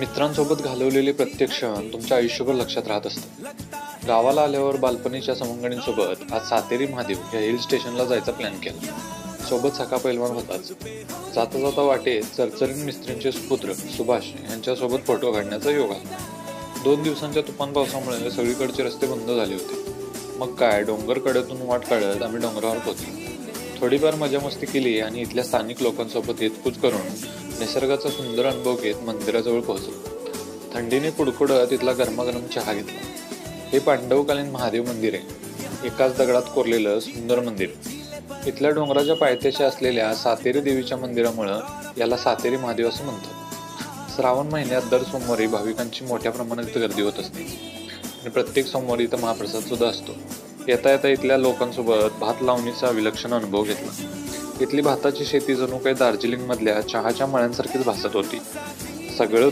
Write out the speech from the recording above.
मित्रांसोबत घालवलेले प्रत्येक क्षण तुमच्या आयुष्यभर लक्षात राहत असतात. गावाला आल्यावर बालपणीच्या सवंगडींसोबत आज सातेरी महादेव या हिल स्टेशनला जायचा प्लॅन केला. सोबत सखा पैलवान होताच. जाता जाता वाटेत चरचरीन मिस्त्रींचे सुपुत्र सुभाष यांच्यासोबत फोटो काढण्याचा योग आला. 2 दिवसांच्या तुफान पावसामुळे सगळीकडचे रस्ते बंद झाले होते. मग काय डोंगर कड्यातून वाट काढत आम्ही डोंगरावर पोहोचलो. थोडीफार मजा मस्ती केली आणि इथल्या स्थानिक लोकांसोबत हितकूच करून निसर्गाचा सुंदर अनुभव घेत मंदिराजवळ पोहोचलो. थंडीने कुडकुडत तिथला गरमागरम चहा घेतला. हे पांडवकालीन महादेव मंदिर आहे. एकाच दगडात कोरलेलं सुंदर मंदिर. इथल्या डोंगराच्या पायथ्याशी असलेल्या सातेरी देवीच्या मंदिरामुळं याला सातेरी महादेव असं म्हणतात. श्रावण महिन्यात दर सोमवारी भाविकांची मोठ्या प्रमाणात गर्दी होत असते आणि प्रत्येक सोमवारी इथं महाप्रसाद सुद्धा असतो. येता येता इथल्या लोकांसोबत भात लावणीचा विलक्षण अनुभव घेतला. इथली भाताची शेती जणू काही दार्जिलिंग मधल्या चहाच्या मळ्यांसारखीच भासत होती. सगळं